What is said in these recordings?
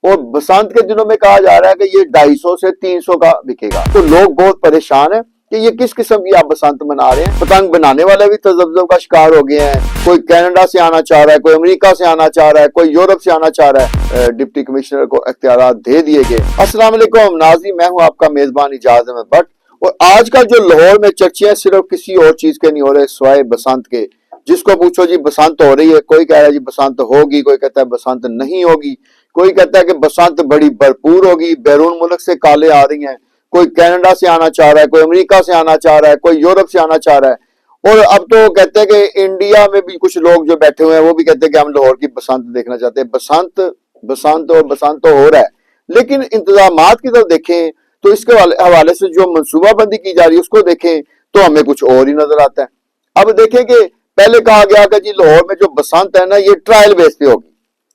और बसंत के दिनों में कहा जा रहा है कि ये 250 से 300 का बिकेगा। तो लोग बहुत परेशान हैं कि ये किस किस्म की आप बसंत मना रहे हैं। पतंग बनाने वाले भी तजब्जुब का शिकार हो गए हैं। कोई कनाडा से आना चाह रहा है, कोई अमेरिका से आना चाह रहा है, कोई यूरोप से आना चाह रहा है। डिप्टी कमिश्नर को इख्तियारात दे दिए गए। अस्सलाम वालेकुम नाज़रीन, मैं हूं आपका मेजबान इजाज़ अहमद भट्ट। और आजकल जो लाहौर में चर्चे सिर्फ किसी और चीज के नहीं हो रहे सिवाय बसंत के। जिसको पूछो जी बसंत हो रही है, कोई कह रहा है जी बसंत होगी, कोई कहता है बसंत नहीं होगी, कोई कहता है कि बसंत बड़ी भरपूर होगी, बैरून मुल्क से काले आ रही हैं, कोई कनाडा से आना चाह रहा है, कोई अमेरिका से आना चाह रहा है, कोई यूरोप से आना चाह रहा है। और अब तो कहते हैं कि इंडिया में भी कुछ लोग जो बैठे हुए हैं वो भी कहते हैं कि हम लाहौर की बसंत देखना चाहते हैं। बसंत बसंत और बसंत तो हो रहा है, लेकिन इंतजामात की तरफ देखें तो इसके हवाले से जो मनसूबाबंदी की जा रही है उसको देखें तो हमें कुछ और ही नजर आता है। अब देखें कि पहले कहा गया कि जी लाहौर में जो बसंत है ना ये ट्रायल बेस पे होगी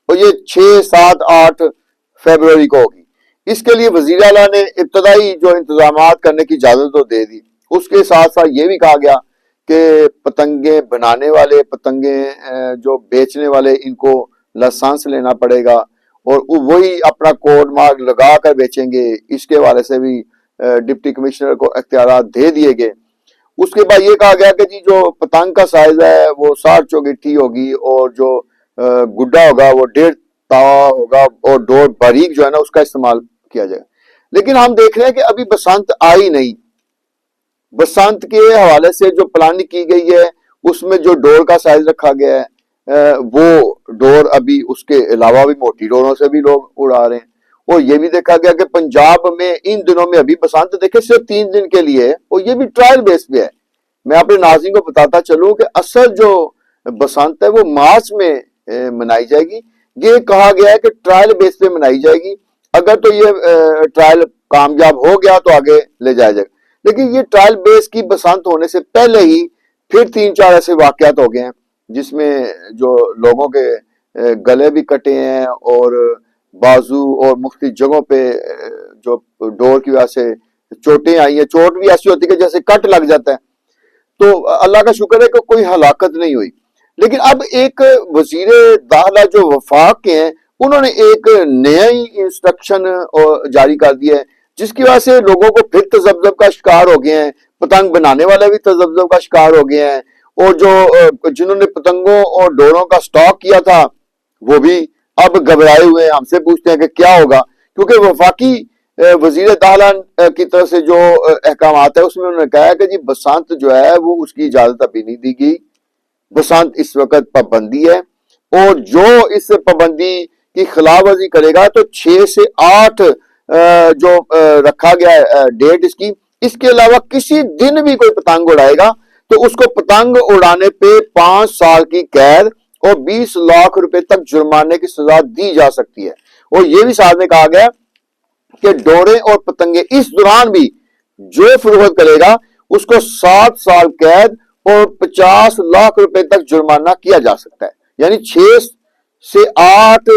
और ये 6, 7, 8 फरवरी को होगी। इसके लिए वजीर आला ने इब्तदाई जो इंतजामात करने की इजाजत तो दे दी। उसके साथ साथ ये भी कहा गया कि पतंगे बनाने वाले, पतंगे जो बेचने वाले, इनको लाइसेंस लेना पड़ेगा और वही अपना कोड मार्क लगा कर बेचेंगे। इसके हवाले से भी डिप्टी कमिश्नर को इख्तियारात दे दिए गए। उसके बाद ये कहा गया कि जी जो पतंग का साइज है वो 60 चौगिट्ठी होगी और जो गुड्डा होगा वो 1.5 तावा होगा और डोर बारीक जो है ना उसका इस्तेमाल किया जाएगा। लेकिन हम देख रहे हैं कि अभी बसंत आई नहीं। बसंत के हवाले से जो प्लानिंग की गई है उसमें जो डोर का साइज रखा गया है वो डोर अभी, उसके अलावा भी मोटी डोरों से भी लोग उड़ा रहे हैं। और ये भी देखा गया कि पंजाब में इन दिनों में अभी बसंत देखे सिर्फ 3 दिन के लिए है और ये भी ट्रायल बेस पे है। मैं अपने नाज़रीन को बताता चलूं कि असल जो बसंत है वो मार्च में मनाई जाएगी। ये कहा गया है कि ट्रायल बेस पे मनाई जाएगी। अगर तो ये ट्रायल कामयाब हो गया तो आगे ले जाया जाएगा, लेकिन ये ट्रायल बेस की बसंत होने से पहले ही फिर 3-4 ऐसे वाकयात हो गए हैं जिसमें जो लोगों के गले भी कटे हैं और बाजू और मुख्तलिफ जगहों पे जो डोर की वजह से चोटें आई है। चोट भी ऐसी होती है कि जैसे कट लग जाता है। तो अल्लाह का शुक्र है कि कोई हलाकत नहीं हुई। लेकिन अब एक वजीर दाखिला जो वफाक के हैं उन्होंने एक नया ही इंस्ट्रक्शन जारी कर दिया है जिसकी वजह से लोगों को फिर तजब्जुब का शिकार हो गए हैं। पतंग बनाने वाले भी तजब्जुब का शिकार हो गए हैं और जो जिन्होंने पतंगों और डोरों का स्टॉक किया था वो भी अब घबराए हुए हैं। हमसे पूछते हैं कि क्या होगा, क्योंकि वफाकी वजीर दाखिला की तरफ से जो अहकाम आता है उसमें उन्होंने कहा है कि जी बसंत जो है वो उसकी इजाजत अभी नहीं दी गई। बसंत इस वक्त पाबंदी है और जो इस पाबंदी की खिलाफवर्जी करेगा तो 6 से 8 जो रखा गया है डेट इसकी, इसके अलावा किसी दिन भी कोई पतंग उड़ाएगा तो उसको पतंग उड़ाने पे 5 साल की कैद और 20 लाख रुपए तक जुर्माने की सजा दी जा सकती है। और ये भी साथ में कहा गया कि डोरे और पतंगे इस दौरान भी जो फरोख्त करेगा उसको 7 साल कैद और 50 लाख रुपए तक जुर्माना किया जा सकता है। यानी 6 से 8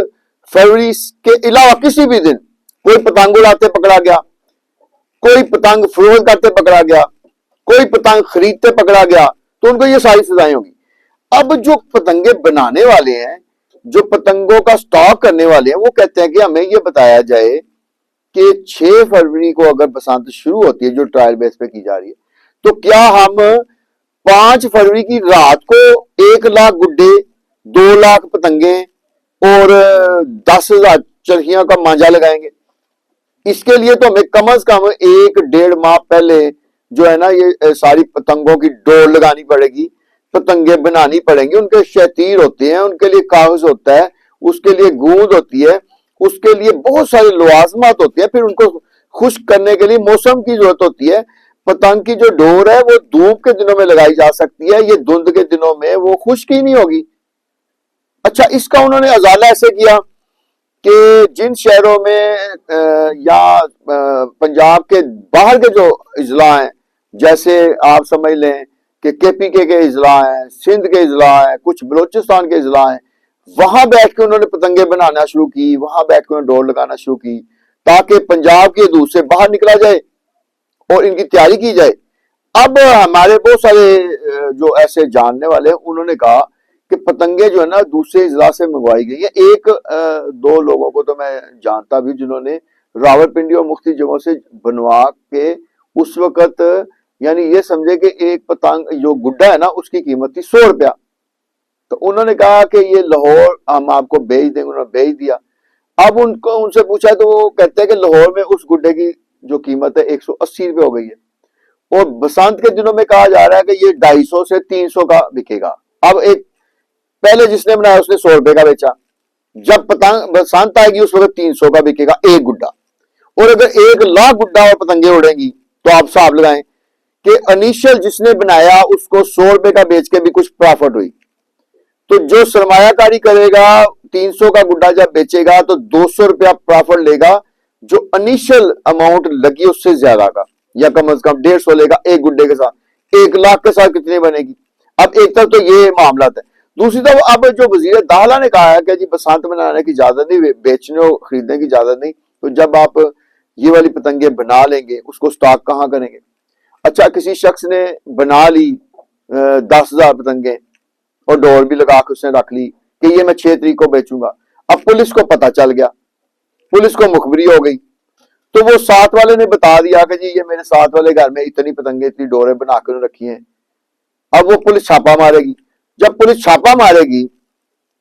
फरवरी के अलावा किसी भी दिन कोई पतंग उड़ाते पकड़ा गया, कोई पतंग फरोख्त करते पकड़ा गया, कोई पतंग खरीदते पकड़ा गया तो उनको ये सारी सजाएं होंगी। अब जो पतंगे बनाने वाले हैं, जो पतंगों का स्टॉक करने वाले हैं, वो कहते हैं कि हमें ये बताया जाए कि 6 फरवरी को अगर बसंत शुरू होती है जो ट्रायल बेस पे की जा रही है तो क्या हम 5 फरवरी की रात को 1 लाख गुड्डे, 2 लाख पतंगे और 10,000 चरखियां का मांझा लगाएंगे? इसके लिए तो हमें कम से कम 1-1.5 माह पहले जो है ना ये सारी पतंगों की डोर लगानी पड़ेगी, पतंगे बनानी पड़ेंगी। उनके शतीर होते हैं, उनके लिए कागज होता है, उसके लिए गूंद होती है, उसके लिए बहुत सारे लवाजमात होते हैं। फिर उनको खुश्क करने के लिए मौसम की जरूरत होती है। पतंग की जो डोर है वो धूप के दिनों में लगाई जा सकती है, ये धुंध के दिनों में वो खुश्क ही नहीं होगी। अच्छा, इसका उन्होंने अजाला ऐसे किया कि जिन शहरों में या पंजाब के बाहर के जो इजला हैं, जैसे आप समझ लें कि केपीके के इजला हैं, सिंध के इजला हैं, कुछ बलोचिस्तान के इजला हैं, वहां बैठ के उन्होंने पतंगे बनाना शुरू की, वहां बैठ के उन्होंने डोर लगाना शुरू की ताकि पंजाब की हदूद से बाहर निकला जाए और इनकी तैयारी की जाए। अब हमारे बहुत सारे जो ऐसे जानने वाले उन्होंने कहा कि पतंगे जो है ना दूसरे इजला से मंगवाई गई है। एक दो लोगों को तो मैं जानता भी जिन्होंने रावलपिंडी और मुख्तलिफ जगहों से बनवा के उस वक्त यानी ये समझे कि एक पतंग जो गुड्डा है ना उसकी कीमत थी 100 रुपया। तो उन्होंने कहा कि ये लाहौर हम आपको भेज देंगे, उन्होंने भेज दिया। अब उनको उनसे पूछा तो वो कहते हैं कि लाहौर में उस गुड्डे की जो कीमत है 180 रुपये हो गई है और बसंत के दिनों में कहा जा रहा है कि ये 250 से 300 का बिकेगा। अब एक पहले जिसने बनाया उसने 100 रुपए का बेचा, जब पतंग बसंत आएगी उस वक्त 300 का बिकेगा एक गुड्डा। और अगर 1 लाख गुड्डा और पतंगे उड़ेंगी तो आप हिसाब लगाएं कि इनिशियल जिसने बनाया उसको 100 रुपए का बेच के भी कुछ प्रॉफिट हुई। तो जो सरमायाकारी करेगा 300 का गुड्डा जब बेचेगा तो 200 रुपया प्रॉफिट लेगा, जो इनिशियल अमाउंट लगी उससे ज्यादा का, या कम से कम 150 लेगा एक गुड्डे के साथ। 1 लाख के साथ कितनी बनेगी? अब एक तरफ तो ये मामला है, दूसरी तरफ अब जो वजीर दाखिला ने कहा है कि जी बसंत बनाने की इजाजत नहीं, बेचने और खरीदने की इजाजत नहीं। तो जब आप ये वाली पतंगे बना लेंगे उसको स्टॉक कहाँ करेंगे? अच्छा, किसी शख्स ने बना ली 10,000 पतंगे और डोर भी लगा के उसने रख ली कि ये मैं 6 तारीख को बेचूंगा। अब पुलिस को पता चल गया, पुलिस को मुखबरी हो गई, तो वो साथ वाले ने बता दिया कि जी ये मेरे साथ वाले घर में इतनी पतंगे इतनी डोरें बना कर रखी हैं। अब वो पुलिस छापा मारेगी। जब पुलिस छापा मारेगी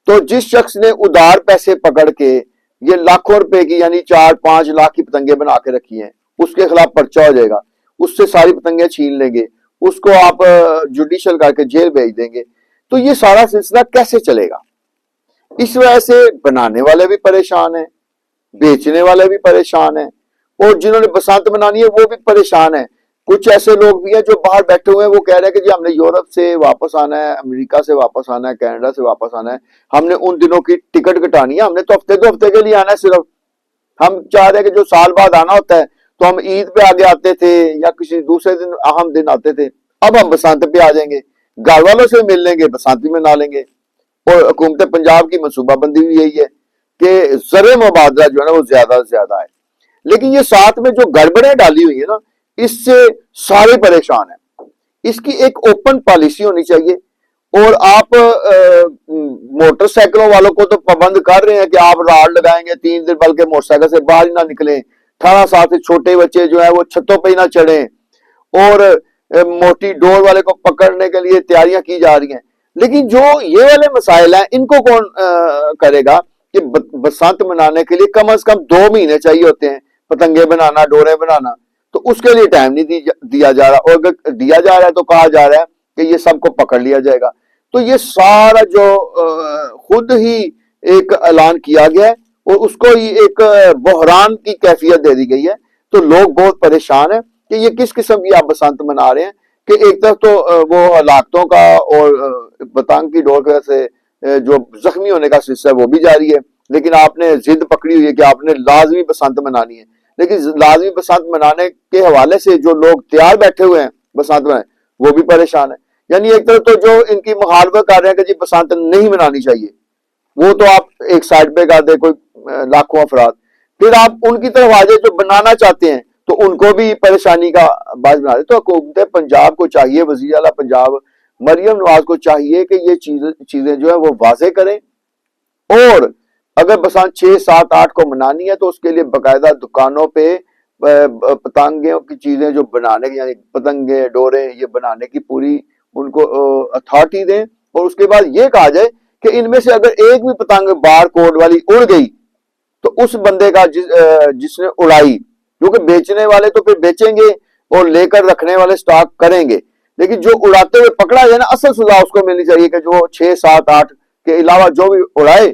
तो जिस शख्स ने उधार पैसे पकड़ के ये लाखों रुपए की यानी 4-5 लाख की पतंगे बना के रखी हैं उसके खिलाफ पर्चा हो जाएगा, उससे सारी पतंगे छीन लेंगे, उसको आप जुडिशियल करके जेल भेज देंगे। तो ये सारा सिलसिला कैसे चलेगा? इस वजह से बनाने वाले भी परेशान हैं, बेचने वाले भी परेशान हैं और जिन्होंने बसंत मनानी है वो भी परेशान है। कुछ ऐसे लोग भी हैं जो बाहर बैठे हुए हैं, वो कह रहे हैं कि जी हमने यूरोप से वापस आना है, अमेरिका से वापस आना है, कनाडा से वापस आना है, हमने उन दिनों की टिकट कटानी है, हमने तो हफ्ते 2 हफ्ते के लिए आना है सिर्फ। हम चाह रहे हैं कि जो साल बाद आना होता है तो हम ईद पे आगे आते थे या किसी दूसरे दिन अहम दिन आते थे, अब हम बसंत पे आ जाएंगे, घर वालों से मिल लेंगे, बसंत भी मना लेंगे। और हुकूमत पंजाब की मनसूबाबंदी भी यही है कि ज़र मुबादला जो है ना वो ज्यादा से ज्यादा है। लेकिन ये साथ में जो गड़बड़ें डाली हुई है ना, इससे सारे परेशान हैं। इसकी एक ओपन पॉलिसी होनी चाहिए। और आप मोटरसाइकिलों वालों को तो पाबंद कर रहे हैं कि आप राड लगाएंगे 3 दिन, बल्कि मोटरसाइकिल से बाहर ही ना निकलें, 18 साल से छोटे बच्चे जो है वो छतों पर ही ना चढ़ें, और मोटी डोर वाले को पकड़ने के लिए तैयारियां की जा रही हैं। लेकिन जो ये वाले मसाइल हैं इनको कौन करेगा कि बसंत मनाने के लिए कम से कम 2 महीने चाहिए होते हैं, पतंगे बनाना, डोरे बनाना, तो उसके लिए टाइम नहीं दिया जा रहा। और अगर दिया जा रहा है तो कहा जा रहा है कि ये सबको पकड़ लिया जाएगा। तो ये सारा जो खुद ही एक ऐलान किया गया है और उसको ही एक बहरान की कैफियत दे दी गई है। तो लोग बहुत परेशान हैं कि ये किस किस्म की आप बसंत मना रहे हैं कि एक तरफ तो वो हलाकतों का और पतंग की डोर की वजह से जो जख्मी होने का सिलसिला है वो भी जारी है, लेकिन आपने जिद पकड़ी हुई है कि आपने लाजमी बसंत मनानी है। लेकिन लाजमी बसंत मनाने के हवाले से जो लोग तैयार बैठे हुए हैं बसंत मनाने, वो भी परेशान है। यानी एक तरफ तो जो इनकी मुखालफत कर रहे हैं कि जी बसंत नहीं मनानी चाहिए, वो तो आप एक साइड पे कर दे कोई लाखों अफराद, फिर आप उनकी तरफ आ जाए जो बनाना चाहते हैं तो उनको भी परेशानी का बात बना दे। तो हुकूमत पंजाब को चाहिए, वज़ीर आला पंजाब मरियम नवाज को चाहिए कि ये चीजें जो है वो वाज़ेह करें। और अगर बसंत 6, 7, 8 को मनानी है तो उसके लिए बाकायदा दुकानों पे पतंगे की चीजें जो बनाने की यानी पतंगे डोरे ये बनाने की पूरी उनको अथॉरिटी दें। और उसके बाद ये कहा जाए कि इनमें से अगर एक भी पतंग बार कोड वाली उड़ गई तो उस बंदे का जिसने उड़ाई, क्योंकि बेचने वाले तो फिर बेचेंगे और लेकर रखने वाले स्टॉक करेंगे, लेकिन जो उड़ाते हुए पकड़ा जाए ना असल सजा उसको मिलनी चाहिए कि जो 6, 7, 8 के अलावा जो भी उड़ाए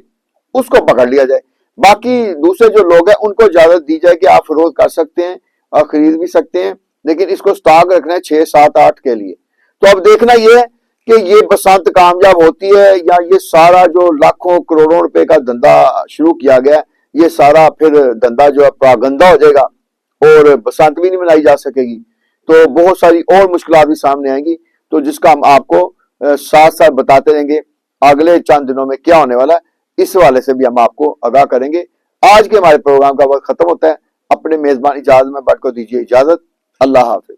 उसको पकड़ लिया जाए। बाकी दूसरे जो लोग हैं उनको इजाजत दी जाए कि आप फरोख्त कर सकते हैं और खरीद भी सकते हैं, लेकिन इसको स्टॉक रखना है 6, 7, 8 के लिए। तो अब देखना यह है कि ये बसंत कामयाब होती है या ये सारा जो लाखों करोड़ों रुपए का धंधा शुरू किया गया ये सारा फिर धंधा जो है प्रागंदा हो जाएगा और बसंत भी नहीं मनाई जा सकेगी। तो बहुत सारी और मुश्किलात भी सामने आएंगी, तो जिसका हम आपको साथ साथ बताते रहेंगे अगले चंद दिनों में क्या होने वाला है, इस हवाले से भी हम आपको आगाह करेंगे। आज के हमारे प्रोग्राम का वक्त खत्म होता है। अपने मेजबान इजाजत में बैठ को दीजिए इजाजत। अल्लाह हाफिज।